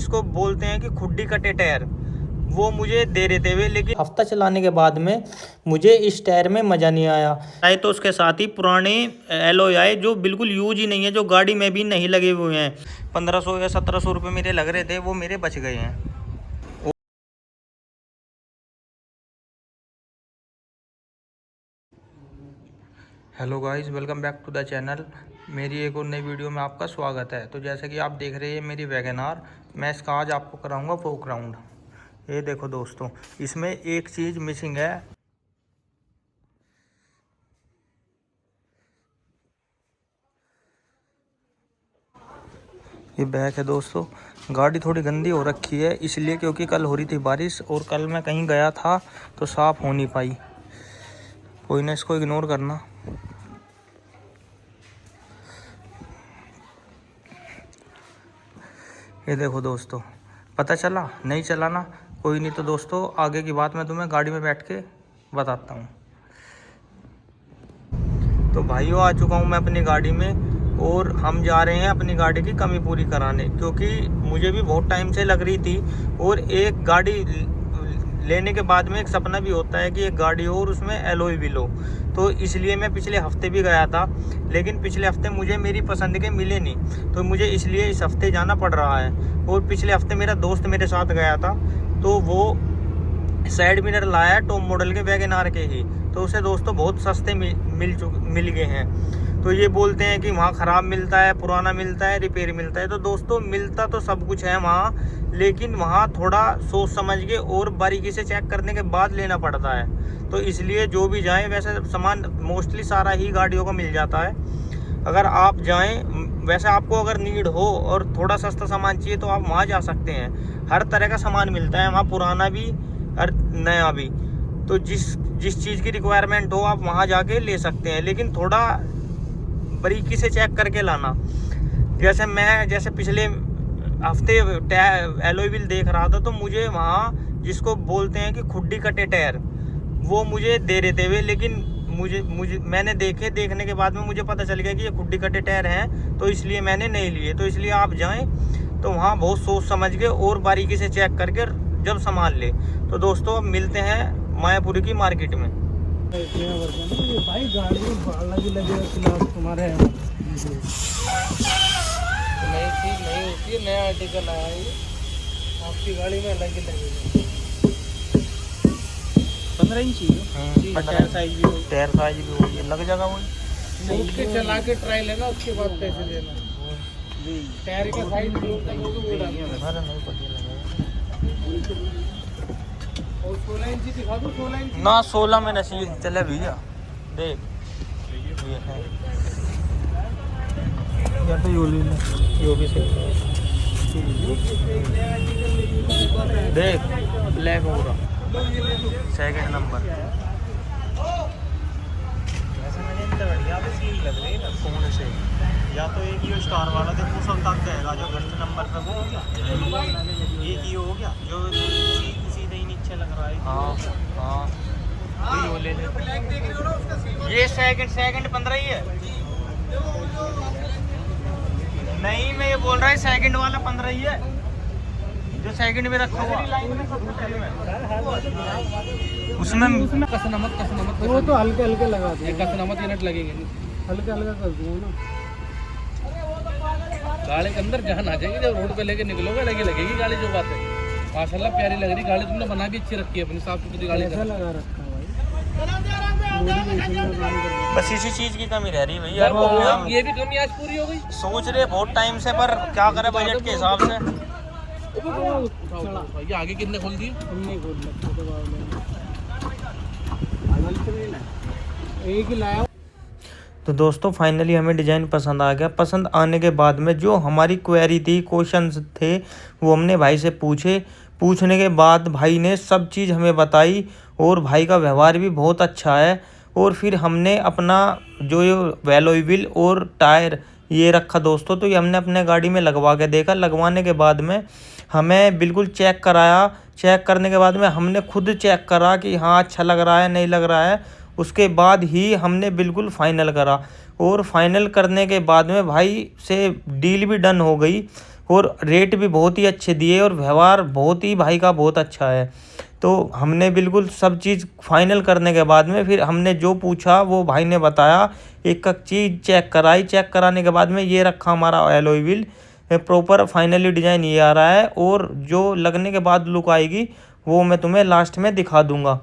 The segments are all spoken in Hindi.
इसको बोलते हैं कि खुड्डी कटे टायर, वो मुझे दे रहे थे वे, लेकिन हफ्ता चलाने के बाद में मुझे इस टायर में मज़ा नहीं आया। आए तो उसके साथ ही पुराने एलॉय आए जो बिल्कुल यूज ही नहीं है, जो गाड़ी में भी नहीं लगे हुए हैं। 1500 या 1700 रुपये मेरे लग रहे थे, वो मेरे बच गए हैं। Hello guys, welcome back to the channel. मेरी एक और नई वीडियो में आपका स्वागत है। तो जैसे कि आप देख रहे हैं मेरी वैगनआर, मैं इसका आज आपको कराऊंगा फोक राउंड। ये देखो दोस्तों, इसमें एक चीज़ मिसिंग है। ये बैक है दोस्तों। गाड़ी थोड़ी गंदी हो रखी है इसलिए, क्योंकि कल हो रही थी बारिश और कल मैं कहीं गया था तो साफ़ हो नहीं पाई। कोई ना, इसको इग्नोर करना। ये देखो दोस्तों, पता चला नहीं चलाना, कोई नहीं। तो दोस्तों आगे की बात मैं तुम्हें गाड़ी में बैठ के बताता हूँ। तो भाइयों, आ चुका हूँ मैं अपनी गाड़ी में और हम जा रहे हैं अपनी गाड़ी की कमी पूरी कराने, क्योंकि मुझे भी बहुत टाइम से लग रही थी। और एक गाड़ी लेने के बाद में एक सपना भी होता है कि एक गाड़ी हो और उसमें एलॉय व्हील हो। तो इसलिए मैं पिछले हफ्ते भी गया था, लेकिन पिछले हफ्ते मुझे मेरी पसंद के मिले नहीं, तो मुझे इसलिए इस हफ्ते जाना पड़ रहा है। और पिछले हफ्ते मेरा दोस्त मेरे साथ गया था, तो वो साइड मिरर लाया टॉप मॉडल के वैगनआर के ही। तो उसे दोस्तों बहुत सस्ते मिल गए हैं। तो ये बोलते हैं कि वहाँ ख़राब मिलता है, पुराना मिलता है, रिपेयर मिलता है। तो दोस्तों मिलता तो सब कुछ है वहाँ, लेकिन वहाँ थोड़ा सोच समझ के और बारीकी से चेक करने के बाद लेना पड़ता है। तो इसलिए जो भी जाएं, वैसे सामान मोस्टली सारा ही गाड़ियों का मिल जाता है। अगर आप जाएं, वैसे आपको अगर नीड हो और थोड़ा सस्ता सामान चाहिए तो आप वहाँ जा सकते हैं। हर तरह का सामान मिलता है वहाँ, पुराना भी और नया भी। तो जिस चीज़ की रिक्वायरमेंट हो आप वहाँ जाके ले सकते हैं, लेकिन थोड़ा बारीकी से चेक करके लाना। जैसे पिछले हफ्ते एलॉय व्हील देख रहा था, तो मुझे वहाँ जिसको बोलते हैं कि खुड्डी कटे टायर, वो मुझे दे रहे थे वे, लेकिन मैंने देखने के बाद में मुझे पता चल गया कि ये खुड्डी कटे टायर हैं, तो इसलिए मैंने नहीं लिए। तो इसलिए आप जाएं तो वहाँ बहुत सोच समझ के और बारीकी से चेक करके जब सामान ले। तो दोस्तों अब मिलते हैं मायापुरी की मार्केट में। भाई गाड़ी लगे तुम्हारे नई चीज नहीं होती है, नया आर्टिकल आया है आपकी गाड़ी में, अलग ही लगेगा। 15 इंची टायर साइज भी वही लग जाएगा। वही उठ के चला के ट्राई लेना, उसके बाद पैसे देना। टायर का साइज और 16 इंची दिखा दो। 16 इंची ना 16 में नसीब चले भैया। देख ये है, या तो यो भी सही। देख ब्लैक हो रहा, सेकंड नंबर। वैसे मुझे इतना बढ़िया भी सील लग रही है ना। कौन से? या तो एक ही स्टार वाला देखो, सब तक जाएगा जो फर्स्ट नंबर पे, वो हो गया। एक ही हो गया जो सीधे ही नीचे लग रहा है। हाँ वो ले ले। ये सेकंड 15 ही है। नहीं, मैं ये बोल रहा है सेकंड वाला 15 ही है, जो सेकंड में रखा हुआ उसमें कसनमत वो तो हल्के हल्के लगा दो। कसनमत यूनिट लगेंगे, हल्का हल्का कर दूंगा ना। गाड़ी के अंदर जहाँ आ जाएगी, जब रोड पे लेके निकलोगे लगी लगेगी गाड़ी। जो बात है माशाल्लाह प्यारी लग रही गाड़ी, तुमने बना भी अच्छी रखी है, अपनी साफ सुथरी गाड़ी लगा रखा है भाई। बस इसी चीज की कमी रह रही है भैया। ये भी कमी आज पूरी हो गई। सोच रहे बहुत टाइम से, पर क्या करे बजट के हिसाब से। ये आगे कितने खोल दिए? एक ही लाया। तो दोस्तों फाइनली हमें डिज़ाइन पसंद आ गया। पसंद आने के बाद में जो हमारी क्वेरी थी, क्वेश्चंस थे, वो हमने भाई से पूछने के बाद भाई ने सब चीज़ हमें बताई और भाई का व्यवहार भी बहुत अच्छा है। और फिर हमने अपना जो ये एलॉय व्हील और टायर ये रखा दोस्तों, तो ये हमने अपने गाड़ी में लगवा के देखा। लगवाने के बाद में हमें बिल्कुल चेक कराया। चेक करने के बाद में हमने खुद चेक करा कि हाँ अच्छा लग रहा है नहीं लग रहा है। उसके बाद ही हमने बिल्कुल फाइनल करा, और फाइनल करने के बाद में भाई से डील भी डन हो गई। और रेट भी बहुत ही अच्छे दिए और व्यवहार बहुत ही भाई का बहुत अच्छा है। तो हमने बिल्कुल सब चीज़ फाइनल करने के बाद में फिर हमने जो पूछा वो भाई ने बताया, एक एक चीज़ चेक कराई। चेक कराने के बाद में ये रखा हमारा alloy wheel, proper finally design ये आ रहा है और जो लगने के बाद लुक आएगी वो मैं तुम्हें लास्ट में दिखा दूंगा।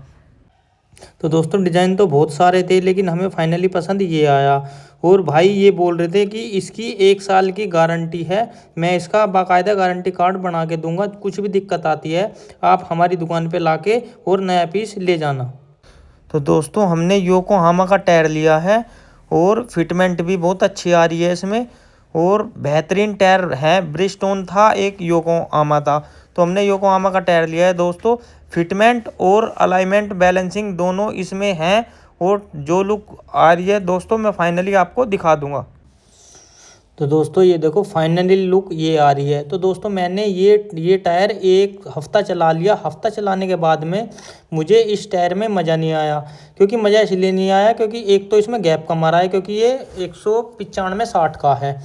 तो दोस्तों डिज़ाइन तो बहुत सारे थे लेकिन हमें फाइनली पसंद ये आया। और भाई ये बोल रहे थे कि इसकी 1 साल की गारंटी है, मैं इसका बाकायदा गारंटी कार्ड बना के दूंगा, कुछ भी दिक्कत आती है आप हमारी दुकान पे लाके और नया पीस ले जाना। तो दोस्तों हमने योकोहामा का टायर लिया है और फिटमेंट भी बहुत अच्छी आ रही है इसमें और बेहतरीन टायर है। ब्रिजस्टोन था, एक योकोहामा था, तो हमने योकोहामा का टायर लिया है दोस्तों। फिटमेंट और अलाइनमेंट बैलेंसिंग दोनों इसमें हैं और जो लुक आ रही है दोस्तों मैं फाइनली आपको दिखा दूंगा। तो दोस्तों ये देखो फाइनली लुक ये आ रही है। तो दोस्तों मैंने ये टायर 1 हफ़्ता चला लिया। हफ़्ता चलाने के बाद में मुझे इस टायर में मज़ा नहीं आया, क्योंकि मज़ा इसलिए नहीं आया क्योंकि एक तो इसमें गैप कम आ रहा है, क्योंकि ये 195/60 का है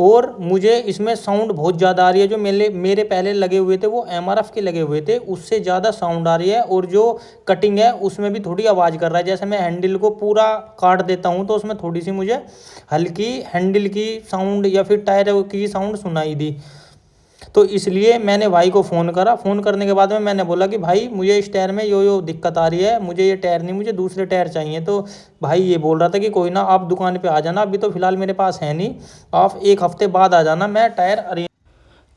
और मुझे इसमें साउंड बहुत ज़्यादा आ रही है। जो मेरे पहले लगे हुए थे वो MRF के लगे हुए थे, उससे ज़्यादा साउंड आ रही है और जो कटिंग है उसमें भी थोड़ी आवाज़ कर रहा है। जैसे मैं हैंडल को पूरा काट देता हूँ तो उसमें थोड़ी सी मुझे हल्की हैंडल की साउंड या फिर टायर की साउंड सुनाई दी। तो इसलिए मैंने भाई को फ़ोन करा। फ़ोन करने के बाद में मैंने बोला कि भाई मुझे इस टायर में यो दिक्कत आ रही है, मुझे ये टायर नहीं, मुझे दूसरे टायर चाहिए। तो भाई ये बोल रहा था कि कोई ना, आप दुकान पे आ जाना, अभी तो फ़िलहाल मेरे पास है नहीं, आप 1 हफ़्ते बाद आ जाना, मैं टायर अरेंज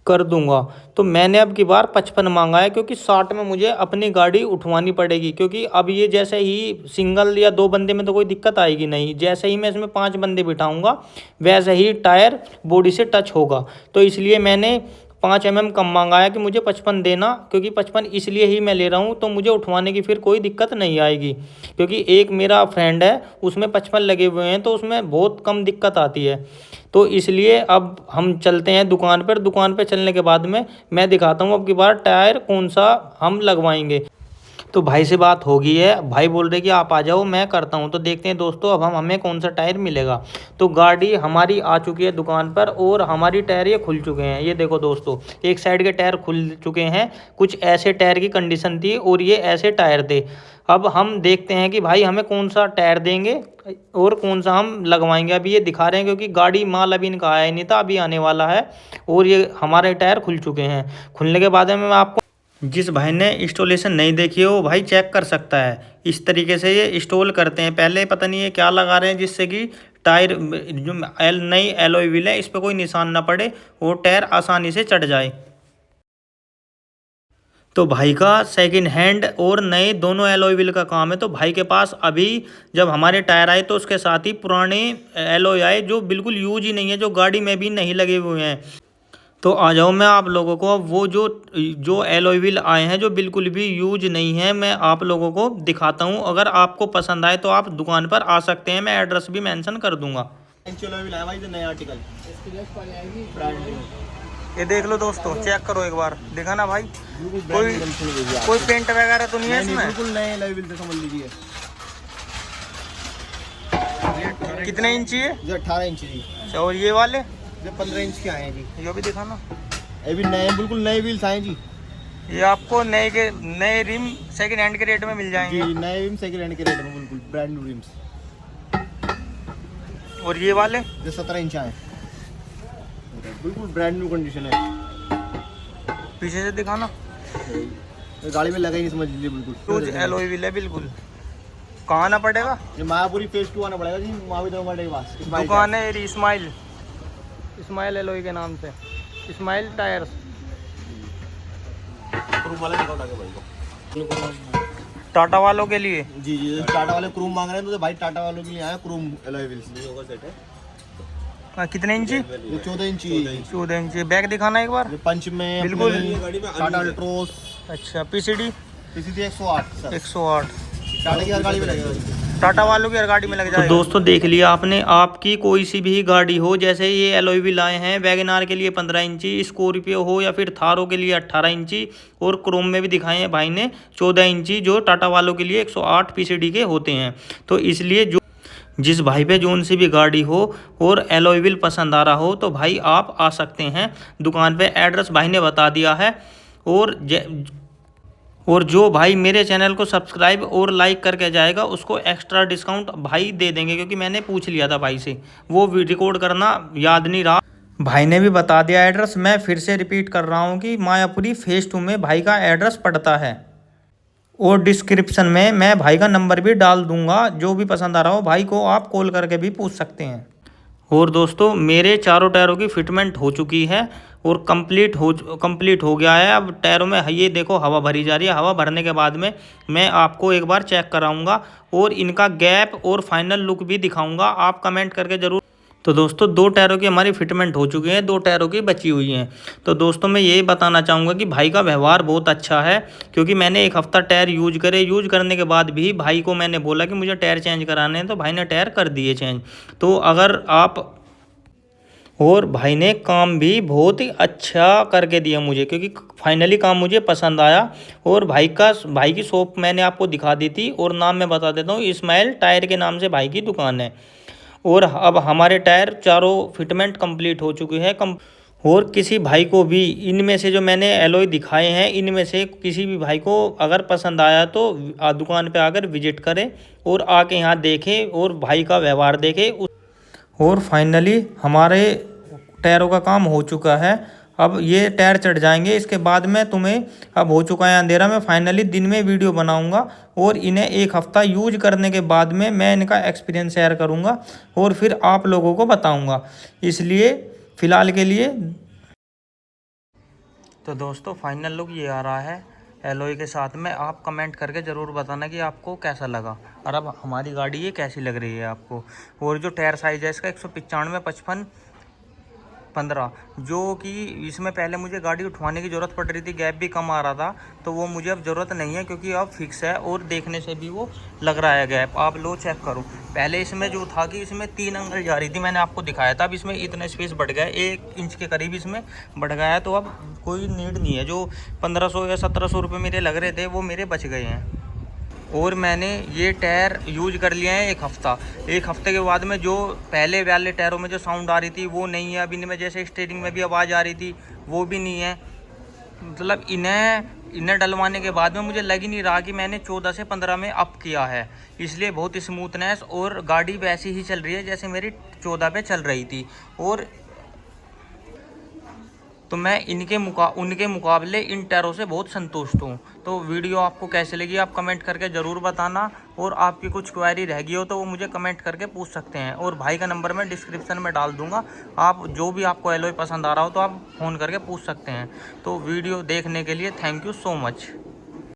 कर दूंगा। तो मैंने अब की बार 55 मांगा है, क्योंकि 60 में मुझे अपनी गाड़ी उठवानी पड़ेगी, क्योंकि अब ये जैसे ही सिंगल या 2 बंदे में तो कोई दिक्कत आएगी नहीं, जैसे ही मैं इसमें 5 बंदे बिठाऊंगा वैसे ही टायर बॉडी से टच होगा। तो इसलिए मैंने 5 mm कम मांगा है कि मुझे 55 देना, क्योंकि 55 इसलिए ही मैं ले रहा हूँ तो मुझे उठवाने की फिर कोई दिक्कत नहीं आएगी। क्योंकि एक मेरा फ्रेंड है उसमें 55 लगे हुए हैं तो उसमें बहुत कम दिक्कत आती है। तो इसलिए अब हम चलते हैं दुकान पर। दुकान पर चलने के बाद में मैं दिखाता हूँ अब की बार टायर कौन सा हम लगवाएंगे। तो भाई से बात हो गई है, भाई बोल रहे कि आप आ जाओ मैं करता हूँ। तो देखते हैं दोस्तों अब हमें कौन सा टायर मिलेगा। तो गाड़ी हमारी आ चुकी है दुकान पर और हमारी टायर ये खुल चुके हैं। ये देखो दोस्तों, एक साइड के टायर खुल चुके हैं, कुछ ऐसे टायर की कंडीशन थी और ये ऐसे टायर थे। अब हम देखते हैं कि भाई हमें कौन सा टायर देंगे और कौन सा हम लगवाएंगे। अभी ये दिखा रहे हैं क्योंकि गाड़ी माल अभी इनका आया नहीं था, अभी आने वाला है और ये हमारे टायर खुल चुके हैं। खुलने के बाद में मैं आपको, जिस भाई ने इंस्टॉलेशन नहीं देखी हो वो भाई चेक कर सकता है। इस तरीके से ये इंस्टॉल करते हैं। पहले पता नहीं ये क्या लगा रहे हैं जिससे कि टायर जो नई एलॉय व्हील है इस पर कोई निशान ना पड़े और टायर आसानी से चढ़ जाए। तो भाई का सेकंड हैंड और नए दोनों एलॉय व्हील का काम है। तो भाई के पास अभी जब हमारे टायर आए तो उसके साथ ही पुराने एलॉय आए जो बिल्कुल यूज ही नहीं है, जो गाड़ी में भी नहीं लगे हुए हैं। तो आ जाओ मैं आप लोगों को वो जो एलॉय व्हील आए हैं जो बिल्कुल भी यूज नहीं है मैं आप लोगों को दिखाता हूँ। अगर आपको पसंद आए तो आप दुकान पर आ सकते हैं, मैं एड्रेस भी मेंशन कर दूंगा। ये देख लो दोस्तों, चेक करो एक बार, देखा ना भाई, कोई पेंट वगैरह तो नहीं है इसमें, बिल्कुल नए एलॉय व्हील समझ लीजिए। कितने इंची है? जो 18 इंच जी। अच्छा, और ये वाले जो 15 इंच के आए हैं जी। ये भी दिखाना। ये भी नए, बिल्कुल नए व्हील्स आए जी। ये आपको नए रिम सेकंड हैंड के रेट में मिल जाएंगे जी, नए रिम सेकंड हैंड के रेट में, बिल्कुल ब्रांड न्यू रिम्स। और ये वाले जो 17 इंच आए, बिल्कुल ब्रांड न्यू कंडीशन है। पीछे से दिखाना। ये गाड़ी में लगा ही नहीं समझ लीजिए, बिल्कुल कुछ एलॉय व्हील है बिल्कुल। कहाँ आना पड़ेगा? ये मायापुरी फेज 2 आना पड़ेगा जी, महावीर के पास दुकान है इस्माइल एलॉय के नाम से, इस्माइल टायर्स। टाटा वालों के लिए जी जी, टाटा वाले क्रूम मांग रहे हैं तो भाई टाटा वालों के लिए आया क्रूम एलॉय व्हील्स। सेट है। कितने इंची? ये 14 इंची। 14 इंची। बैग दिखाना एक बार। पंच में बिल्कुल टाटा अल्ट्रोस। अच्छा, पीसीडी 108 सर। 108 टाटा की हर गाड़ी में लगेगा, टाटा वालों की हर गाड़ी में लग जाएगा। तो दोस्तों देख लिया आपने, आपकी कोई सी भी गाड़ी हो, जैसे ये एलॉय व्हील आए हैं वैगनआर के लिए 15 इंची, स्कॉर्पियो हो या फिर थारो के लिए 18 इंची, और क्रोम में भी दिखाए हैं भाई ने 14 इंची, जो टाटा वालों के लिए 108 पीसीडी के होते हैं। तो इसलिए जिस भाई पे जोन सी भी गाड़ी हो और एलॉय व्हील पसंद आ रहा हो तो भाई आप आ सकते हैं दुकान पे। एड्रेस भाई ने बता दिया है। और जो भाई मेरे चैनल को सब्सक्राइब और लाइक करके जाएगा उसको एक्स्ट्रा डिस्काउंट भाई दे देंगे, क्योंकि मैंने पूछ लिया था भाई से, वो रिकॉर्ड करना याद नहीं रहा। भाई ने भी बता दिया एड्रेस, मैं फिर से रिपीट कर रहा हूँ कि मायापुरी फेज 2 में भाई का एड्रेस पड़ता है। और डिस्क्रिप्शन में मैं भाई का नंबर भी डाल दूंगा, जो भी पसंद आ रहा हो भाई को आप कॉल करके भी पूछ सकते हैं। और दोस्तों मेरे चारों टायरों की फिटमेंट हो चुकी है और कंप्लीट हो गया है। अब टायरों में ये देखो हवा भरी जा रही है। हवा भरने के बाद में मैं आपको एक बार चेक कराऊंगा और इनका गैप और फाइनल लुक भी दिखाऊंगा, आप कमेंट करके ज़रूर। तो दोस्तों 2 टायरों की हमारी फिटमेंट हो चुकी है, 2 टायरों की बची हुई हैं। तो दोस्तों मैं यही बताना चाहूँगा कि भाई का व्यवहार बहुत अच्छा है, क्योंकि मैंने 1 हफ्ता टायर यूज करने के बाद भी भाई को मैंने बोला कि मुझे टायर चेंज कराने हैं, तो भाई ने टायर कर दिए चेंज। तो अगर आप, और भाई ने काम भी बहुत ही अच्छा करके दिया मुझे, क्योंकि फाइनली काम मुझे पसंद आया। और भाई की शॉप मैंने आपको दिखा दी थी, और नाम मैं बता देता हूँ, इस्माइल टायर के नाम से भाई की दुकान है। और अब हमारे टायर चारों फिटमेंट कंप्लीट हो चुकी है। और किसी भाई को भी इनमें से जो मैंने एलॉय दिखाए हैं, इनमें से किसी भी भाई को अगर पसंद आया तो दुकान पे आकर विजिट करें और आके यहाँ देखें और भाई का व्यवहार देखें। और फाइनली हमारे टायरों का काम हो चुका है। अब ये टायर चढ़ जाएंगे, इसके बाद में तुम्हें, अब हो चुका है अंधेरा, मैं फाइनली दिन में वीडियो बनाऊंगा और इन्हें 1 हफ्ता यूज करने के बाद में मैं इनका एक्सपीरियंस शेयर करूंगा और फिर आप लोगों को बताऊंगा। इसलिए फ़िलहाल के लिए तो दोस्तों फाइनल लुक ये आ रहा है एलॉय के साथ में। आप कमेंट करके ज़रूर बताना कि आपको कैसा लगा और अब हमारी गाड़ी ये कैसी लग रही है आपको। और जो टायर साइज़ है इसका 195 55 15, जो कि इसमें पहले मुझे गाड़ी उठवाने की ज़रूरत पड़ रही थी, गैप भी कम आ रहा था, तो वो मुझे अब ज़रूरत नहीं है, क्योंकि अब फिक्स है और देखने से भी वो लग रहा है गैप। आप लो चेक करो। पहले इसमें जो था कि इसमें 3 अंगल जा रही थी, मैंने आपको दिखाया था। अब इसमें इतना स्पेस बढ़ गया है, 1 इंच के करीब इसमें बढ़ गया है, तो अब कोई नीड नहीं है। जो 1500 या 1700 रुपये मेरे लग रहे थे वो मेरे बच गए हैं। और मैंने ये टायर यूज कर लिया है 1 हफ्ता। 1 हफ्ते के बाद में जो पहले वाले टायरों में जो साउंड आ रही थी वो नहीं है। अब इनमें जैसे स्टीयरिंग में भी आवाज़ आ रही थी वो भी नहीं है। मतलब इन्हें डलवाने के बाद में मुझे लग ही नहीं रहा कि मैंने 14 से 15 में अप किया है। इसलिए बहुत स्मूथनेस और गाड़ी वैसी ही चल रही है जैसे मेरी 14 पे चल रही थी। और तो मैं उनके मुकाबले इन टायरों से बहुत संतुष्ट हूँ। तो वीडियो आपको कैसे लगी आप कमेंट करके ज़रूर बताना, और आपकी कुछ क्वेरी रह गई हो तो वो मुझे कमेंट करके पूछ सकते हैं। और भाई का नंबर मैं डिस्क्रिप्शन में डाल दूँगा, आप जो भी आपको एलॉय पसंद आ रहा हो तो आप फ़ोन करके पूछ सकते हैं। तो वीडियो देखने के लिए थैंक यू सो मच।